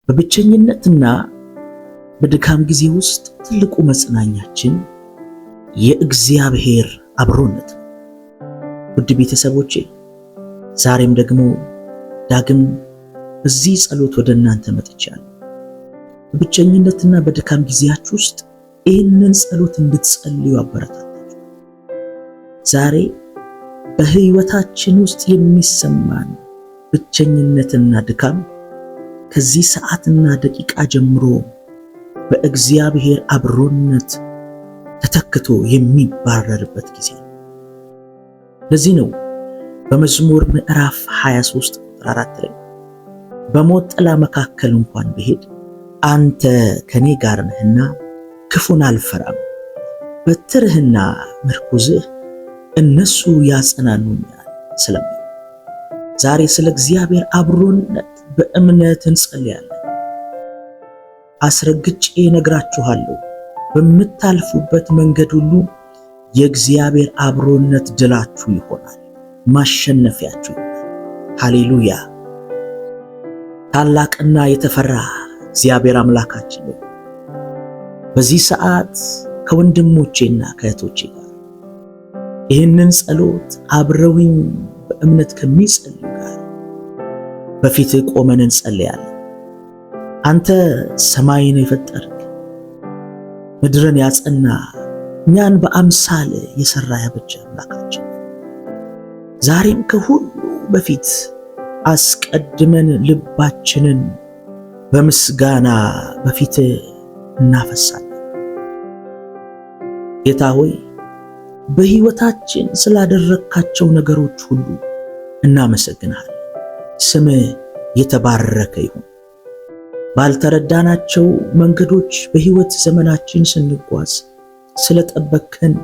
በብቸኝነትና በድካም ጊዜ ውስጥ ትልቁ መጽናኛችን የእግዚአብሔር አብሮነት ነው። ውድ ቤተሰቦቼ ዛሬም ደግሞ ዳግም በዚህ ጸሎት ወደ እናንተ መጥቻለሁ። በብቸኝነትና በድካም ጊዜያችሁ ውስጥ ይህንን ጸሎት እንድትጸልዩ አበረታታችሁ። ዛሬ በህይወታችን ውስጥ የሚሰማን ብቸኝነትና ድካም ከዚህ ሰዓትና ደቂቃ ጀምሮ በእግዚአብሔር አብሮነት ተተክቶ የሚባረርበት ጊዜ ነው። ለዚህ ነው በመዝሙር ምዕራፍ 23 ቁጥር 4 ላይ በሞት ጥላ መካከል እንኳን ብሄድ አንተ ከኔ ጋር ነህና ክፉን አልፈራም፣ በትርህና ምርኩዝህ እነሱ ያጸናኑኛል ስለሚል ዛሬ ስለ እግዚአብሔር አብሮነት በእምነት እንጸልያለን። አስረግጬ እነግራችኋለሁ፣ በምታልፉበት መንገድ ሁሉ የእግዚአብሔር አብሮነት ድላችሁ ይሆናል፣ ማሸነፊያችሁ ይሆናል። ሃሌሉያ! ታላቅና የተፈራ እግዚአብሔር አምላካችን ነው። በዚህ ሰዓት ከወንድሞቼና ከእህቶቼ ጋር ይህንን ጸሎት አብረውኝ በእምነት ከሚጸልዩ ጋር በፊትህ ቆመን እንጸልያለን። አንተ ሰማይን የፈጠርክ ምድርን ያጸና እኛን በአምሳል የሰራ ያበጀ አምላካችን ዛሬም ከሁሉ በፊት አስቀድመን ልባችንን በምስጋና በፊትህ እናፈሳለን። ጌታ ሆይ በሕይወታችን ስላደረግካቸው ነገሮች ሁሉ እናመሰግንሃለን። ስምህ የተባረከ ይሁን። ባልተረዳናቸው መንገዶች በሕይወት ዘመናችን ስንጓዝ ስለጠበቅከን፣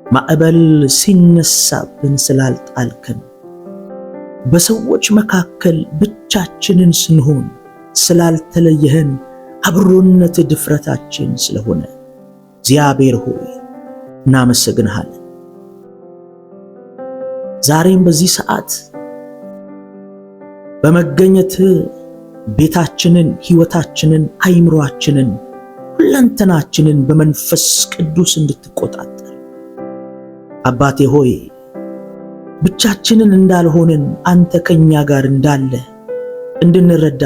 ማዕበል ሲነሳብን ስላልጣልከን፣ በሰዎች መካከል ብቻችንን ስንሆን ስላልተለየህን፣ አብሮነት ድፍረታችን ስለሆነ እግዚአብሔር ሆይ እናመሰግንሃለን። ዛሬም በዚህ ሰዓት በመገኘትህ ቤታችንን፣ ሕይወታችንን፣ አይምሮአችንን፣ ሁለንተናችንን በመንፈስ ቅዱስ እንድትቆጣጠር አባቴ ሆይ ብቻችንን እንዳልሆንን አንተ ከኛ ጋር እንዳለ እንድንረዳ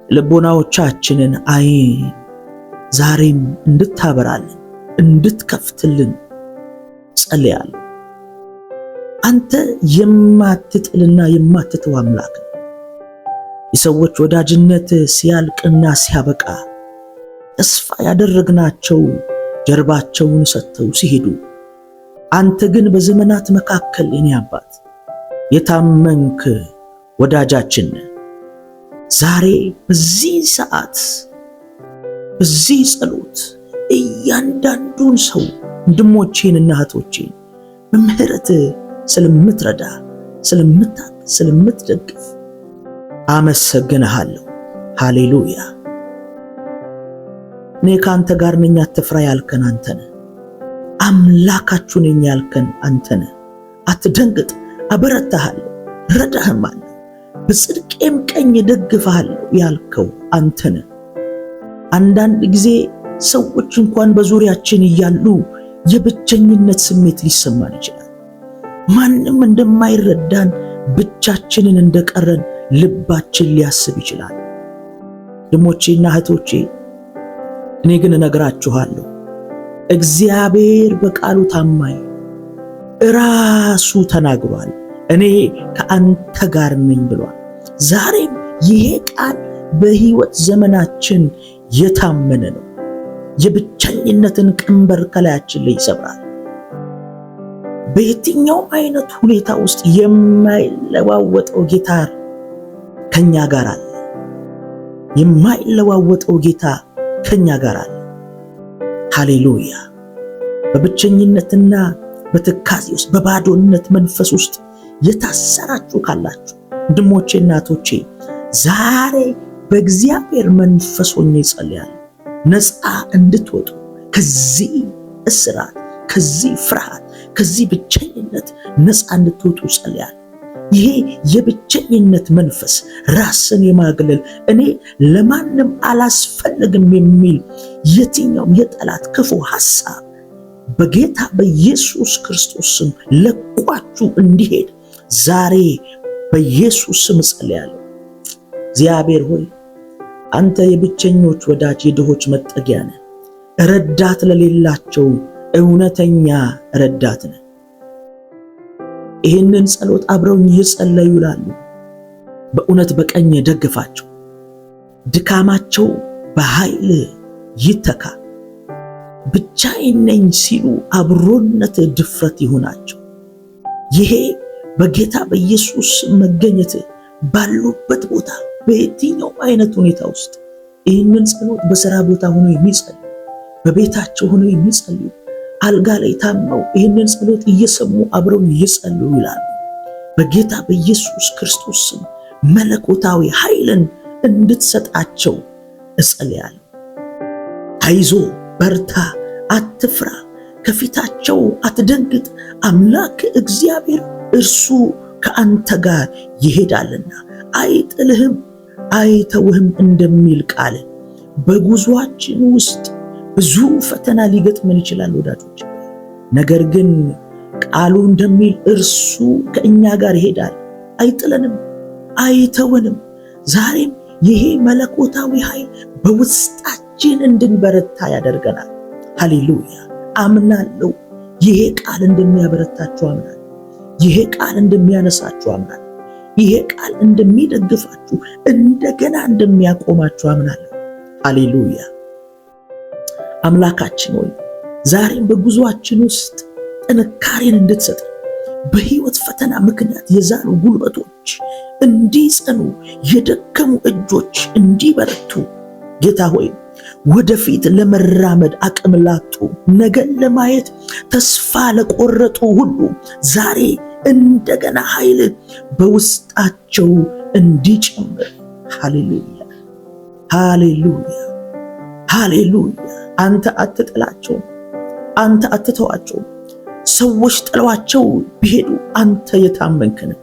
ልቦናዎቻችንን አይን ዛሬም እንድታበራልን እንድትከፍትልን ጸልያለሁ። አንተ የማትጥልና የማትተው አምላክ ነው። የሰዎች ወዳጅነት ሲያልቅና ሲያበቃ ተስፋ ያደረግናቸው ጀርባቸውን ሰጥተው ሲሄዱ፣ አንተ ግን በዘመናት መካከል የኔ አባት የታመንክ ወዳጃችን ነህ። ዛሬ በዚህ ሰዓት በዚህ ጸሎት እያንዳንዱን ሰው ወንድሞቼንና እህቶቼን በምህረት ስለምትረዳ፣ ስለምታግዝ፣ ስለምትደግፍ አመሰግንሃለሁ። ሃሌሉያ! እኔ ከአንተ ጋር ነኝ አትፍራ ያልከን አንተ ነህ። አምላካችሁ ነኝ ያልከን አንተ ነህ። አትደንግጥ፣ አበረታሃለሁ፣ ረዳህማለሁ፣ በጽድቄም ቀኝ ደግፈሃለሁ ያልከው አንተ ነህ። አንዳንድ ጊዜ ሰዎች እንኳን በዙሪያችን እያሉ የብቸኝነት ስሜት ሊሰማን ይችላል። ማንም እንደማይረዳን ብቻችንን እንደቀረን ልባችን ሊያስብ ይችላል። ወንድሞቼና እህቶቼ እኔ ግን እነግራችኋለሁ፣ እግዚአብሔር በቃሉ ታማኝ ራሱ ተናግሯል። እኔ ከአንተ ጋር ነኝ ብሏል። ዛሬም ይሄ ቃል በሕይወት ዘመናችን የታመነ ነው። የብቸኝነትን ቀንበር ከላያችን ላይ ይሰብራል። በየትኛውም አይነት ሁኔታ ውስጥ የማይለዋወጠው ጌታ ከኛ ጋር አለ። የማይለዋወጠው ጌታ ከኛ ጋር አለ። ሃሌሉያ! በብቸኝነትና በትካዜ ውስጥ በባዶነት መንፈስ ውስጥ የታሰራችሁ ካላችሁ ወንድሞቼና እህቶቼ ዛሬ በእግዚአብሔር መንፈስ ሆኜ ጸልያለሁ። ነፃ እንድትወጡ ከዚህ እስራት፣ ከዚህ ፍርሃት፣ ከዚህ ብቸኝነት ነፃ እንድትወጡ ጸልያለሁ። ይሄ የብቸኝነት መንፈስ፣ ራስን የማግለል እኔ ለማንም አላስፈልግም የሚል የትኛውም የጠላት ክፉ ሐሳብ በጌታ በኢየሱስ ክርስቶስ ስም ለቋችሁ እንዲሄድ ዛሬ በኢየሱስ ስም ጸልያለሁ። እግዚአብሔር ሆይ አንተ የብቸኞች ወዳጅ፣ የድሆች መጠጊያ ነህ። ረዳት ለሌላቸው እውነተኛ ረዳት ነህ። ይህንን ጸሎት አብረውኝ እየጸለዩ ይላሉ። በእውነት በቀኝ ደግፋቸው፣ ድካማቸው በኃይል ይተካ። ብቻዬን ነኝ ሲሉ አብሮነት ድፍረት ይሆናቸው። ይሄ በጌታ በኢየሱስ መገኘት ባሉበት ቦታ በየትኛው አይነት ሁኔታ ውስጥ ይህንን ጸሎት በሥራ ቦታ ሆኖ የሚጸልዩ፣ በቤታቸው ሆኖ የሚጸልዩ፣ አልጋ ላይ ታመው ይህንን ጸሎት እየሰሙ አብረው እየጸልዩ ይላሉ። በጌታ በኢየሱስ ክርስቶስ ስም መለኮታዊ ኃይልን እንድትሰጣቸው እጸልያለሁ። አይዞ፣ በርታ፣ አትፍራ፣ ከፊታቸው አትደንግጥ። አምላክ እግዚአብሔር እርሱ ከአንተ ጋር ይሄዳልና አይጥልህም አይተውህም እንደሚል ቃል በጉዟችን ውስጥ ብዙ ፈተና ሊገጥመን ይችላል ወዳጆች። ነገር ግን ቃሉ እንደሚል እርሱ ከእኛ ጋር ይሄዳል፣ አይጥለንም፣ አይተወንም። ዛሬም ይሄ መለኮታዊ ኃይል በውስጣችን እንድንበረታ ያደርገናል። ሃሌሉያ! አምናለሁ። ይሄ ቃል እንደሚያበረታችሁ አምናለሁ። ይሄ ቃል እንደሚያነሳችሁ አምናለሁ። ይሄ ቃል እንደሚደግፋችሁ እንደገና እንደሚያቆማችሁ አምናለሁ። ሃሌሉያ! አምላካችን ሆይ ዛሬም በጉዟችን ውስጥ ጥንካሬን እንድትሰጥ፣ በህይወት ፈተና ምክንያት የዛሉ ጉልበቶች እንዲጸኑ፣ የደከሙ እጆች እንዲበረቱ፣ ጌታ ሆይ ወደፊት ለመራመድ አቅም ላጡ፣ ነገን ለማየት ተስፋ ለቆረጡ ሁሉ ዛሬ እንደገና ኃይል በውስጣቸው እንዲጨምር። ሃሌሉያ! ሃሌሉያ! ሃሌሉያ! አንተ አትጥላቸውም፣ አንተ አትተዋቸውም። ሰዎች ጥለዋቸው ቢሄዱ አንተ የታመንክ ነህ።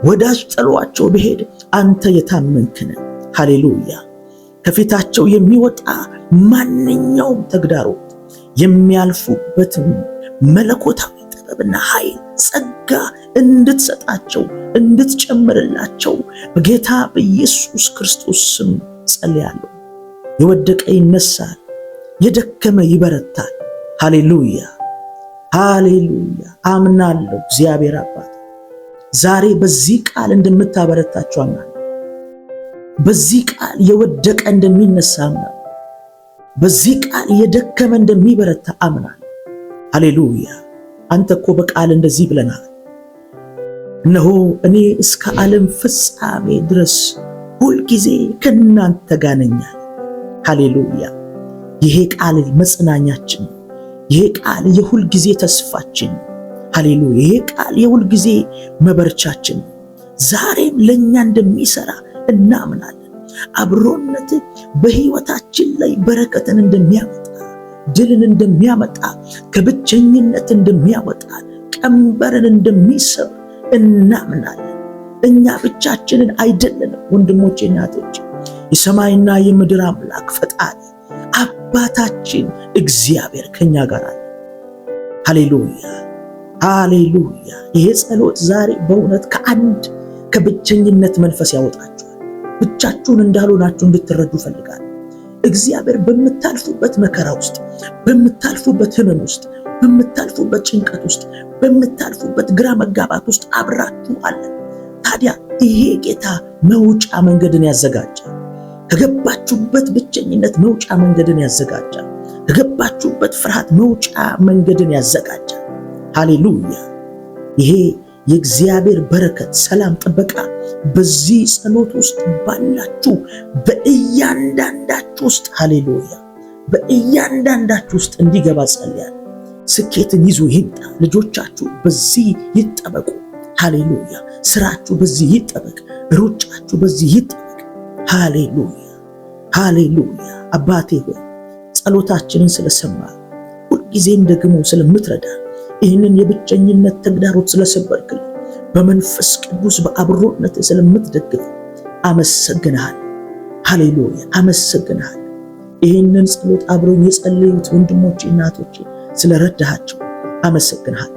ወዳጅ ጥለዋቸው ቢሄድ አንተ የታመንክ ነህ። ሃሌሉያ! ከፊታቸው የሚወጣ ማንኛውም ተግዳሮት የሚያልፉበትን መለኮታዊ ጥበብና ኃይል፣ ጸጋ እንድትሰጣቸው እንድትጨምርላቸው በጌታ በኢየሱስ ክርስቶስ ስም ጸልያለሁ። የወደቀ ይነሳል፣ የደከመ ይበረታል። ሃሌሉያ! ሃሌሉያ! አምናለሁ እግዚአብሔር አባት ዛሬ በዚህ ቃል እንደምታበረታቸው አምናለሁ። በዚህ ቃል የወደቀ እንደሚነሳ አምናለሁ። በዚህ ቃል የደከመ እንደሚበረታ አምናለሁ። ሃሌሉያ! አንተ እኮ በቃል እንደዚህ ብለናል፣ እነሆ እኔ እስከ ዓለም ፍጻሜ ድረስ ሁልጊዜ ከእናንተ ጋር ነኝ። ሃሌሉያ! ይሄ ቃል መጽናኛችን፣ ይሄ ቃል የሁልጊዜ ተስፋችን። ሃሌሉያ! ይሄ ቃል የሁልጊዜ መበርቻችን ዛሬም ለእኛ እንደሚሰራ እናምናለን። አብሮነት በሕይወታችን ላይ በረከትን እንደሚያመጣ፣ ድልን እንደሚያመጣ፣ ከብቸኝነት እንደሚያወጣ፣ ቀንበርን እንደሚሰብር እናምናለን። እኛ ብቻችንን አይደለንም ወንድሞቼ፣ እናቶቼ። የሰማይና የምድር አምላክ ፈጣሪ አባታችን እግዚአብሔር ከኛ ጋር አለ። ሃሌሉያ! ሃሌሉያ! ይሄ ጸሎት ዛሬ በእውነት ከብቸኝነት መንፈስ ያወጣችኋል። ብቻችሁን እንዳልሆናችሁ እንድትረዱ ፈልጋለሁ። እግዚአብሔር በምታልፉበት መከራ ውስጥ፣ በምታልፉበት ህመም ውስጥ፣ በምታልፉበት ጭንቀት ውስጥ፣ በምታልፉበት ግራ መጋባት ውስጥ አብራችሁ አለ። ታዲያ ይሄ ጌታ መውጫ መንገድን ያዘጋጃል። ከገባችሁበት ብቸኝነት መውጫ መንገድን ያዘጋጃል። ከገባችሁበት ፍርሃት መውጫ መንገድን ያዘጋጃል። ሃሌሉያ! ይሄ የእግዚአብሔር በረከት፣ ሰላም፣ ጥበቃ በዚህ ጸሎት ውስጥ ባላችሁ በእያንዳንዳችሁ ውስጥ ሃሌሉያ በእያንዳንዳችሁ ውስጥ እንዲገባ ጸልያለሁ። ስኬትን ይዞ ይምጣ። ልጆቻችሁ በዚህ ይጠበቁ። ሃሌሉያ! ስራችሁ በዚህ ይጠበቅ። ሩጫችሁ በዚህ ይጠበቅ። ሃሌሉያ! ሃሌሉያ! አባቴ ሆይ ጸሎታችንን ስለሰማ ሁልጊዜም ደግሞ ስለምትረዳ ይህንን የብቸኝነት ተግዳሮት ስለሰበርክልን በመንፈስ ቅዱስ በአብሮነት ስለምትደግፍ አመሰግንሃል። ሃሌሉያ አመሰግንሃል። ይህንን ጸሎት አብሮኝ የጸለዩት ወንድሞቼ እናቶቼ ስለረዳሃቸው አመሰግንሃል።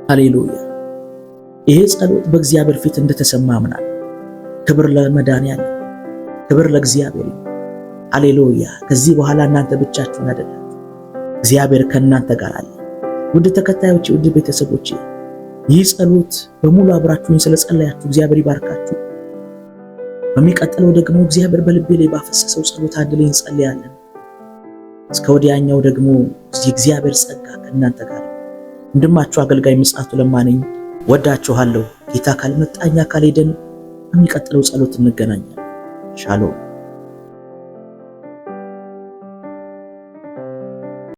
ሃሌሉያ። ይሄ ጸሎት በእግዚአብሔር ፊት እንደተሰማ አምናለሁ። ክብር ለመድኃኒዓለም፣ ክብር ለእግዚአብሔር። ሃሌሉያ። ከዚህ በኋላ እናንተ ብቻችሁን አይደላችሁ፣ እግዚአብሔር ከእናንተ ጋር አለ። ውድ ተከታዮቼ፣ ውድ ቤተሰቦቼ ይህ ጸሎት በሙሉ አብራችሁኝ ስለጸለያችሁ እግዚአብሔር ይባርካችሁ። በሚቀጥለው ደግሞ እግዚአብሔር በልቤ ላይ ባፈሰሰው ጸሎት አንድ ላይ እንጸልያለን። እስከ ወዲያኛው ደግሞ እግዚአብሔር ጸጋ ከእናንተ ጋር። ወንድማችሁ አገልጋይ ምጽአቱ ለማ ነኝ። ወዳችኋለሁ። ጌታ ካልመጣኛ ካልሄደን በሚቀጥለው ጸሎት እንገናኛለን። ሻሎም